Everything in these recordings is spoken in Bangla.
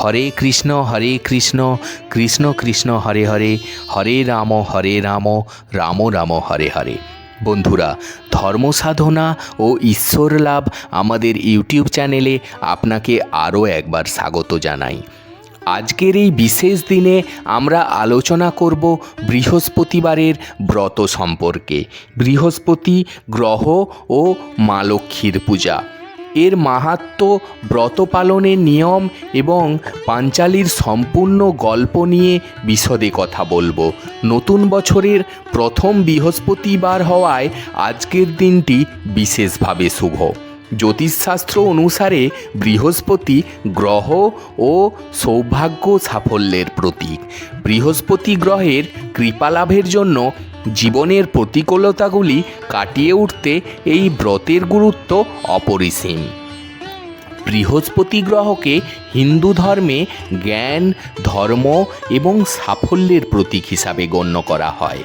হরে কৃষ্ণ কৃষ্ণ কৃষ্ণ হরে হরে, হরে রাম রাম রাম হরে হরে। বন্ধুরা, ধর্মসাধনা ও ঈশ্বর লাভ আমাদের ইউটিউব চ্যানেলে আপনাকে আরও একবার স্বাগত জানাই। আজকের এই বিশেষ দিনে আমরা আলোচনা করব বৃহস্পতিবারের ব্রত সম্পর্কে। বৃহস্পতি গ্রহ ও মা লক্ষ্মীর পূজা, এর মাহাত্ম্য, ব্রত পালনের নিয়ম এবং পাঞ্চালীর সম্পূর্ণ গল্প নিয়ে বিশদে কথা বলবো। নতুন বছরের প্রথম বৃহস্পতিবার হওয়ায় আজকের দিনটি বিশেষভাবে শুভ। জ্যোতিষশাস্ত্র অনুসারে বৃহস্পতি গ্রহ ও সৌভাগ্য সাফল্যের প্রতীক। বৃহস্পতি গ্রহের কৃপালাভের জন্য জীবনের প্রতিকূলতাগুলি কাটিয়ে উঠতে এই ব্রতের গুরুত্ব অপরিসীম। বৃহস্পতি গ্রহকে হিন্দু ধর্মে জ্ঞান, ধর্ম এবং সাফল্যের প্রতীক হিসাবে গণ্য করা হয়।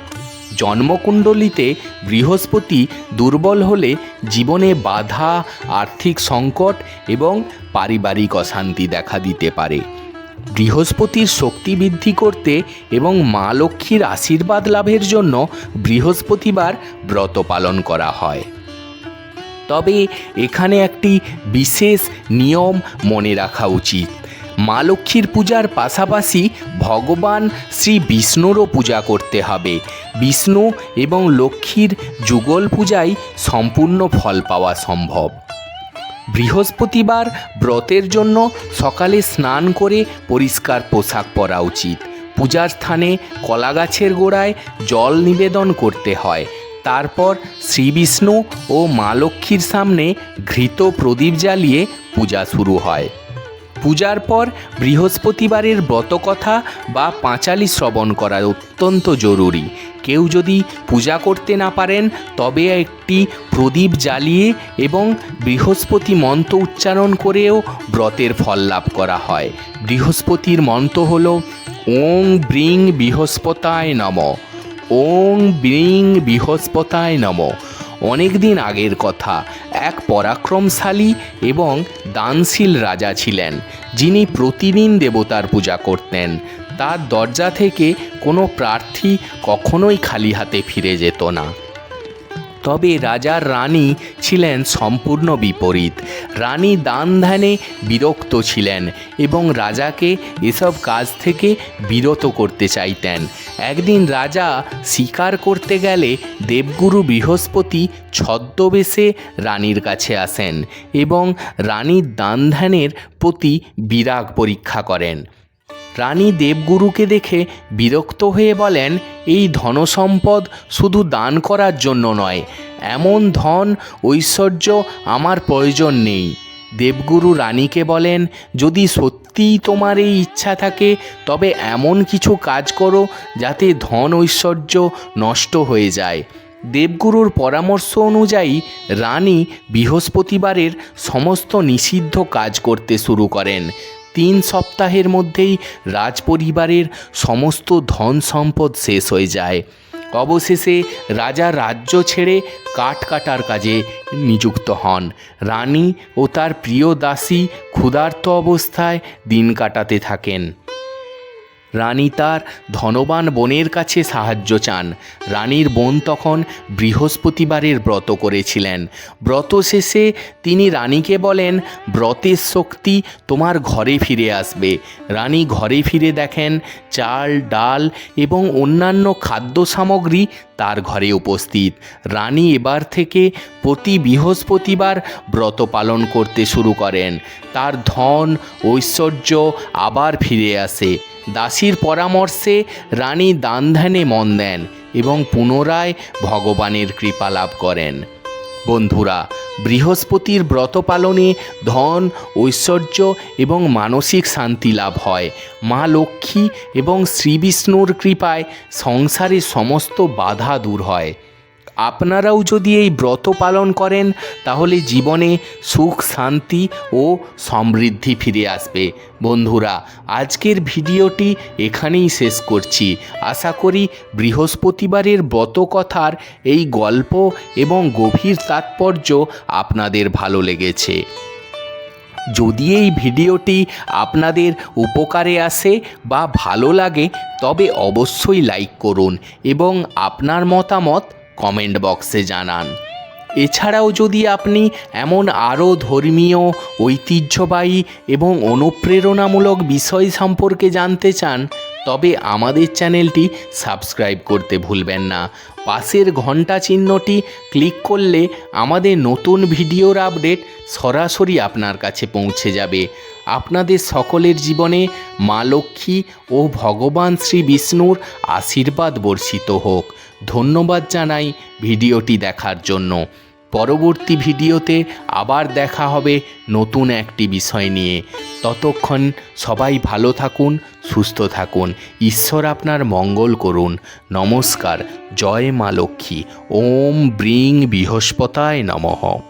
জন্মকুণ্ডলিতে বৃহস্পতি দুর্বল হলে জীবনে বাধা, আর্থিক সংকট এবং পারিবারিক অশান্তি দেখা দিতে পারে। বৃহস্পতির শক্তি বৃদ্ধি করতে এবং মা লক্ষ্মীর আশীর্বাদ লাভের জন্য বৃহস্পতিবার ব্রত পালন করা হয়। তবে এখানে একটি বিশেষ নিয়ম মনে রাখা উচিত। মা লক্ষ্মীর পূজার পাশাপাশি ভগবান শ্রী বিষ্ণুরও পূজা করতে হবে। বিষ্ণু এবং লক্ষ্মীর যুগল পূজায় সম্পূর্ণ ফল পাওয়া সম্ভব। বৃহস্পতিবার ব্রতের জন্য সকালে স্নান করে পরিষ্কার পোশাক পরা উচিত। পূজার স্থানে কলা গাছের গোড়ায় জল নিবেদন করতে হয়। তারপর শ্রী বিষ্ণু ও মা লক্ষ্মীর সামনে ঘৃত প্রদীপ জ্বালিয়ে পূজা শুরু হয়। পূজার পর বৃহস্পতিবারের ব্রতকথা বা পাঁচালী শ্রবণ করা অত্যন্ত জরুরি। কেউ যদি পূজা করতে না পারেন তবে একটি প্রদীপ জ্বালিয়ে এবং বৃহস্পতি মন্ত্র উচ্চারণ করেও ব্রতের ফল লাভ করা হয়। বৃহস্পতির মন্ত্র হল ওং ব্রিং বৃহস্পতায় নমঃ, ওং ব্রিং বৃহস্পতায় নমঃ। অনেক দিন আগের কথা, এক পরাক্রমশালী এবং দানশীল রাজা ছিলেন, যিনি প্রতিদিন দেবতার পূজা করতেন। তার দরজা থেকে কোনো প্রার্থী কখনোই খালি হাতে ফিরে যেত না। তবে রাজার রানী ছিলেন সম্পূর্ণ বিপরীত। রানী দান ধ্যানে বিরক্ত ছিলেন এবং রাজাকে এসব কাজ থেকে বিরত করতে চাইতেন। একদিন রাজা শিকার করতে গেলে দেবগুরু বৃহস্পতি ছদ্মবেশে রানীর কাছে আসেন এবং রানীর দান ধ্যানের প্রতি বিরাগ পরীক্ষা করেন। রানী দেবগুরুকে দেখে বিরক্ত হয়ে বলেন, এই ধনসম্পদ শুধু দান করার জন্য নয়, এমন ধন ঐশ্বর্য আমার প্রয়োজন নেই। দেবগুরু রানীকে বলেন, যদি সত্যিই তোমার এই ইচ্ছা থাকে তবে এমন কিছু কাজ করো যাতে ধন ঐশ্বর্য নষ্ট হয়ে যায়। দেবগুরুর পরামর্শ অনুযায়ী রানী বৃহস্পতিবারের সমস্ত নিষিদ্ধ কাজ করতে শুরু করেন। 3 সপ্তাহের মধ্যেই রাজপরিবারের সমস্ত ধন সম্পদ শেষ হয়ে যায়। অবশেষে রাজা রাজ্য ছেড়ে কাঠ কাটার কাজে নিযুক্ত হন। রানী ও তার প্রিয় দাসী ক্ষুধার্ত অবস্থায় দিন কাটাতে থাকেন। রানী তার ধনবান বোনের কাছে সাহায্য চান। রানীর বোন তখন বৃহস্পতিবারের ব্রত করেছিলেন। ব্রত শেষে তিনি রানীকে বলেন, ব্রতের শক্তি তোমার ঘরে ফিরে আসবে। রানী ঘরে ফিরে দেখেন চাল, ডাল এবং অন্যান্য খাদ্য সামগ্রী তার ঘরে উপস্থিত। রানী এবার থেকে প্রতি বৃহস্পতিবার ব্রত পালন করতে শুরু করেন। তার ধন, ঐশ্বর্য আবার ফিরে আসে। দাসীর পরামর্শে রানী দান ধ্যানে মন দেন এবং পুনরায় ভগবানের কৃপা লাভ করেন। বন্ধুরা, বৃহস্পতির ব্রত পালনে ধন, ঐশ্বর্য এবং মানসিক শান্তি লাভ হয়। মা লক্ষ্মী এবং শ্রী বিষ্ণুর কৃপায় সংসারের সমস্ত বাধা দূর হয়। আপনারাও যদি এই ব্রত পালন করেন তাহলে জীবনে সুখ, শান্তি ও সমৃদ্ধি ফিরে আসবে। বন্ধুরা, আজকের ভিডিওটি এখানেই শেষ করছি। আশা করি বৃহস্পতিবারের ব্রত কথার এই গল্প এবং গভীর তাৎপর্য আপনাদের ভালো লেগেছে। যদি এই ভিডিওটি আপনাদের উপকারে আসে বা ভালো লাগে তবে অবশ্যই লাইক করুন এবং আপনার মতামত কমেন্ট বক্সে জানান। এছাড়াও যদি আপনি এমন আরও ধর্মীয়, ঐতিহ্যবাহী এবং অনুপ্রেরণামূলক বিষয় সম্পর্কে জানতে চান তবে আমাদের চ্যানেলটি সাবস্ক্রাইব করতে ভুলবেন না। পাশের ঘন্টা চিহ্নটি ক্লিক করলে আমাদের নতুন ভিডিওর আপডেট সরাসরি আপনার কাছে পৌঁছে যাবে। আপনাদের সকলের জীবনে মা লক্ষ্মী ও ভগবান শ্রী বিষ্ণুর আশীর্বাদ বর্ষিত হোক। ধন্যবাদ জানাই ভিডিওটি দেখার জন্য। পরবর্তী ভিডিওতে আবার দেখা হবে নতুন একটি বিষয় নিয়ে। ততক্ষণ সবাই ভালো থাকুন, সুস্থ থাকুন। ঈশ্বর আপনার মঙ্গল করুন। নমস্কার। জয় মা লক্ষ্মী। ওম ব্রিং বৃহস্পতায় নমঃ।